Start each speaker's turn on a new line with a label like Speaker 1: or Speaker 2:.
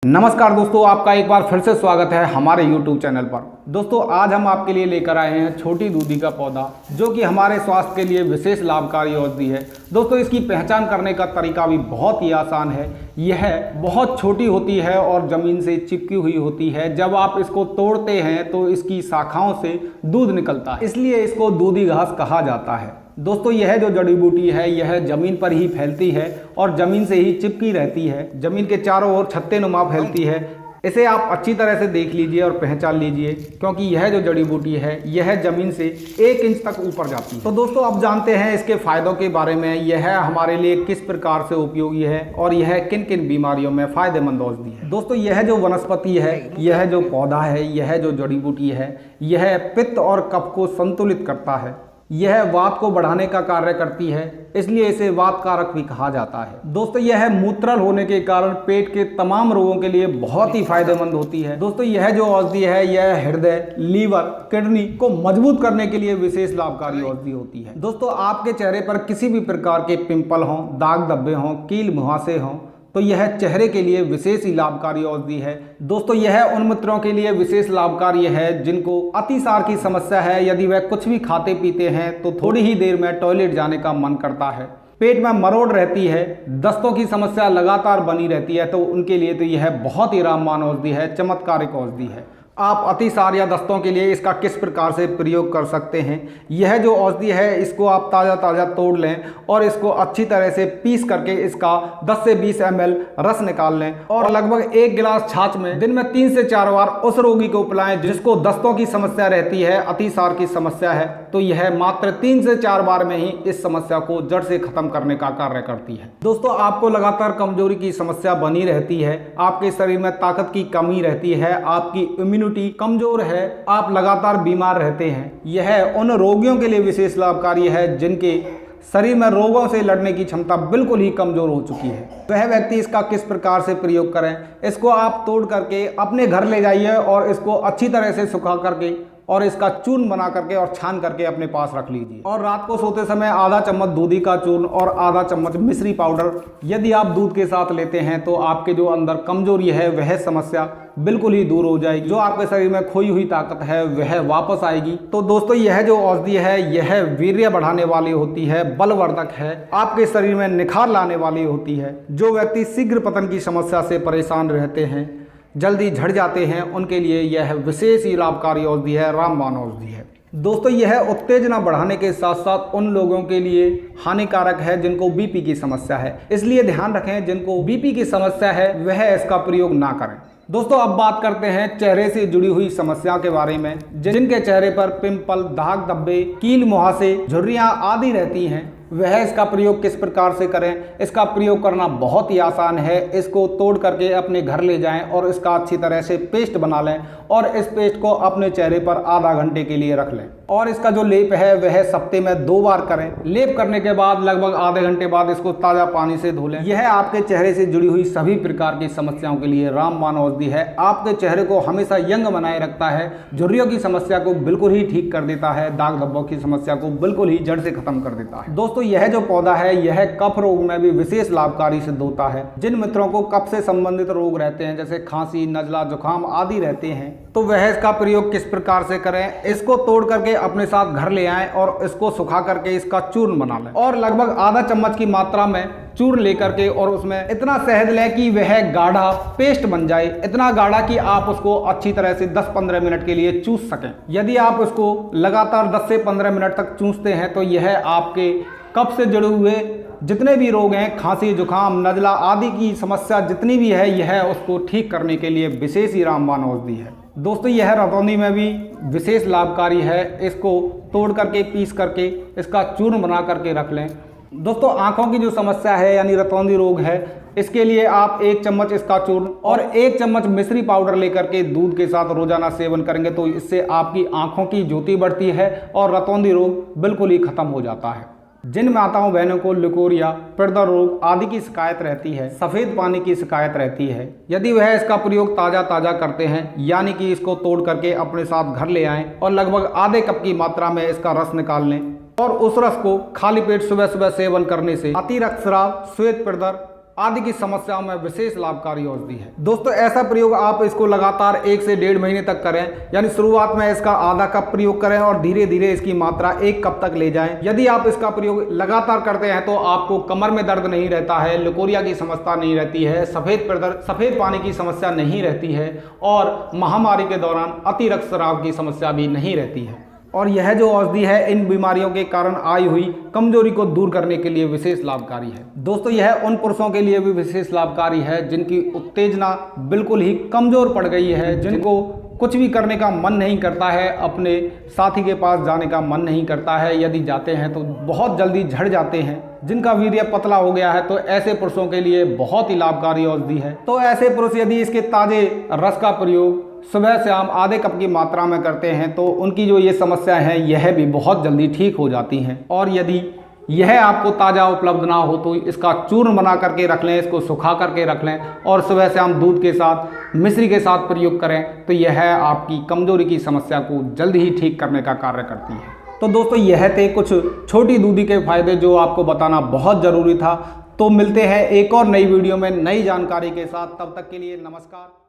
Speaker 1: नमस्कार दोस्तों, आपका एक बार फिर से स्वागत है हमारे YouTube चैनल पर। दोस्तों आज हम आपके लिए लेकर आए हैं छोटी दूधी का पौधा, जो कि हमारे स्वास्थ्य के लिए विशेष लाभकारी औषधि है। दोस्तों इसकी पहचान करने का तरीका भी बहुत ही आसान है। यह बहुत छोटी होती है और ज़मीन से चिपकी हुई होती है। जब आप इसको तोड़ते हैं तो इसकी शाखाओं से दूध निकलता है, इसलिए इसको दूधी घास कहा जाता है। दोस्तों यह जो जड़ी बूटी है यह जमीन पर ही फैलती है और जमीन से ही चिपकी रहती है, जमीन के चारों ओर छत्ते नुमा फैलती है। इसे आप अच्छी तरह से देख लीजिए और पहचान लीजिए, क्योंकि यह जो जड़ी बूटी है यह जमीन से 1 इंच तक ऊपर जाती है। तो दोस्तों अब जानते हैं इसके फायदों के बारे में। यह हमारे लिए किस प्रकार से उपयोगी है और यह किन किन बीमारियों में फायदेमंद औषधि है। दोस्तों यह जो वनस्पति है, यह जो पौधा है, यह जो जड़ी बूटी है, यह पित्त और कफ को संतुलित करता है। यह वात को बढ़ाने का कार्य करती है, इसलिए इसे वात कारक भी कहा जाता है। दोस्तों यह मूत्रल होने के कारण पेट के तमाम रोगों के लिए बहुत ही फायदेमंद होती है। दोस्तों यह जो औषधि है यह हृदय, लीवर, किडनी को मजबूत करने के लिए विशेष लाभकारी औषधि होती है। दोस्तों आपके चेहरे पर किसी भी प्रकार के पिंपल हों, दाग धब्बे हों, कील मुहासे हों, तो यह चेहरे के लिए विशेष ही लाभकारी औषधि है। दोस्तों यह उन मित्रों के लिए विशेष लाभकारी है जिनको अतिसार की समस्या है। यदि वह कुछ भी खाते पीते हैं तो थोड़ी ही देर में टॉयलेट जाने का मन करता है, पेट में मरोड़ रहती है, दस्तों की समस्या लगातार बनी रहती है, तो उनके लिए तो यह बहुत ही रामबाण औषधि है, चमत्कारिक औषधि है। आप अतिसार या दस्तों के लिए इसका किस प्रकार से प्रयोग कर सकते हैं। यह जो औषधि है इसको आप ताज़ा तोड़ लें और इसको अच्छी तरह से पीस करके इसका 10 से 20 ml रस निकाल लें और लगभग 1 गिलास छाछ में दिन में 3 से 4 बार उस रोगी को पिलाएं जिसको दस्तों की समस्या रहती है, अतिसार की समस्या है। तो यह मात्र 3 से 4 बार में ही इस समस्या को जड़ से खत्म करने का कार्य करती है। दोस्तों आपको लगातार कमजोरी की समस्या बनी रहती है, आपके शरीर में ताकत की कमी रहती है, आपकी इम्यूनिटी कमजोर है, आप लगातार बीमार रहते हैं, यह उन रोगियों के लिए विशेष लाभकारी है जिनके शरीर में रोगों से लड़ने की क्षमता बिल्कुल ही कमजोर हो चुकी है। वह व्यक्ति इसका किस प्रकार से प्रयोग करें। इसको आप तोड़ करके अपने घर ले जाइए और इसको अच्छी तरह से सुखा करके और इसका चूर्ण बना करके और छान करके अपने पास रख लीजिए। और रात को सोते समय आधा चम्मच दूधी का चूर्ण और आधा चम्मच मिश्री पाउडर यदि आप दूध के साथ लेते हैं तो आपके जो अंदर कमजोरी है वह समस्या बिल्कुल ही दूर हो जाएगी। जो आपके शरीर में खोई हुई ताकत है वह वापस आएगी। तो दोस्तों यह जो औषधि है यह वीर्य बढ़ाने वाली होती है, बलवर्धक है, आपके शरीर में निखार लाने वाली होती है। जो व्यक्ति शीघ्र पतन की समस्या से परेशान रहते हैं, जल्दी झड़ जाते हैं, उनके लिए यह विशेष ही लाभकारी औषधि है, रामबाण औषधि है। दोस्तों यह उत्तेजना बढ़ाने के साथ साथ उन लोगों के लिए हानिकारक है जिनको बीपी की समस्या है, इसलिए ध्यान रखें जिनको बीपी की समस्या है वह इसका प्रयोग ना करें। दोस्तों अब बात करते हैं चेहरे से जुड़ी हुई समस्या के बारे में। जिनके चेहरे पर पिंपल, दाग धब्बे, कील मुहासे, झुर्रियां आदि रहती हैं, वह इसका प्रयोग किस प्रकार से करें। इसका प्रयोग करना बहुत ही आसान है। इसको तोड़ करके अपने घर ले जाएं और इसका अच्छी तरह से पेस्ट बना लें और इस पेस्ट को अपने चेहरे पर आधा घंटे के लिए रख लें और इसका जो लेप है वह सप्ताह में 2 बार करें। लेप करने के बाद लगभग आधे घंटे बाद इसको ताज़ा पानी से धो लें। यह आपके चेहरे से जुड़ी हुई सभी प्रकार की समस्याओं के लिए रामबाण औषधि है। आपके चेहरे को हमेशा यंग बनाए रखता है, झुर्रियों की समस्या को बिल्कुल ही ठीक कर देता है, दाग धब्बों की समस्या को बिल्कुल ही जड़ से खत्म कर देता है। दोस्तों यह जो पौधा है यह कफ रोग में भी विशेष लाभकारी सिद्ध होता है। जिन मित्रों को कफ से संबंधित रोग रहते हैं जैसे खांसी, नजला, जुकाम आदि रहते हैं, तो वह इसका प्रयोग किस प्रकार से करें। इसको तोड़ करके अपने साथ घर ले आएं और इसको सुखा करके इसका चूर्ण बना लें और लगभग आधा चम्मच की मात्रा में चूर्ण लेकर के और उसमें इतना शहद लें कि वह गाढ़ा पेस्ट बन जाए, इतना गाढ़ा कि आप उसको अच्छी तरह से 10-15 मिनट के लिए चूस सकें। यदि आप उसको लगातार 10 से 15 मिनट तक चूसते हैं तो यह आपके कफ से जुड़े हुए जितने भी रोग हैं, खांसी, जुकाम, नजला आदि की समस्या जितनी भी है, यह उसको ठीक करने के लिए विशेष ही रामबाण औषधि है। दोस्तों यह रतौंधी में भी विशेष लाभकारी है। इसको तोड़ करके पीस करके इसका चूर्ण बना करके रख लें। दोस्तों आंखों की जो समस्या है यानी रतौंधी रोग है, इसके लिए आप 1 चम्मच इसका चूर्ण और 1 चम्मच मिश्री पाउडर लेकर के दूध के साथ रोजाना सेवन करेंगे तो इससे आपकी आंखों की ज्योति बढ़ती है और रतौंधी रोग बिल्कुल ही खत्म हो जाता है। जिन माताओं बहनों को लिकोरिया, पित्त रोग आदि की शिकायत रहती है, सफ़ेद पानी की शिकायत रहती है, यदि वह इसका प्रयोग ताज़ा करते हैं यानी कि इसको तोड़ करके अपने साथ घर ले आएं और लगभग आधे कप की मात्रा में इसका रस निकाल लें और उस रस को खाली पेट सुबह सुबह सेवन करने से अतिरक्तस्राव, श्वेत प्रदर आदि की समस्याओं में विशेष लाभकारी औषधि है। दोस्तों ऐसा प्रयोग आप इसको लगातार 1 से 1.5 महीने तक करें, यानी शुरुआत में इसका आधा कप प्रयोग करें और धीरे धीरे इसकी मात्रा 1 कप तक ले जाएं। यदि आप इसका प्रयोग लगातार करते हैं तो आपको कमर में दर्द नहीं रहता है, लिकोरिया की समस्या नहीं रहती है, सफेद पानी की समस्या नहीं रहती है और महामारी के दौरान अति रक्तस्राव की समस्या भी नहीं रहती है। और यह जो औषधि है इन बीमारियों के कारण आई हुई कमजोरी को दूर करने के लिए विशेष लाभकारी है। दोस्तों यह उन पुरुषों के लिए भी विशेष लाभकारी है जिनकी उत्तेजना बिल्कुल ही कमजोर पड़ गई है, जिनको कुछ भी करने का मन नहीं करता है, अपने साथी के पास जाने का मन नहीं करता है, यदि जाते हैं तो बहुत जल्दी झड़ जाते हैं, जिनका वीर्य पतला हो गया है, तो ऐसे पुरुषों के लिए बहुत ही लाभकारी औषधि है। तो ऐसे पुरुष यदि इसके ताजे रस का प्रयोग सुबह शाम आधे कप की मात्रा में करते हैं तो उनकी जो ये समस्या है यह भी बहुत जल्दी ठीक हो जाती हैं। और यदि यह आपको ताज़ा उपलब्ध ना हो तो इसका चूर्ण बना करके रख लें, इसको सुखा करके रख लें और सुबह शाम दूध के साथ मिश्री के साथ प्रयोग करें तो यह आपकी कमजोरी की समस्या को जल्दी ही ठीक करने का कार्य करती है। तो दोस्तों यह थे कुछ छोटी दूधी के फायदे जो आपको बताना बहुत ज़रूरी था। तो मिलते हैं एक और नई वीडियो में नई जानकारी के साथ, तब तक के लिए नमस्कार।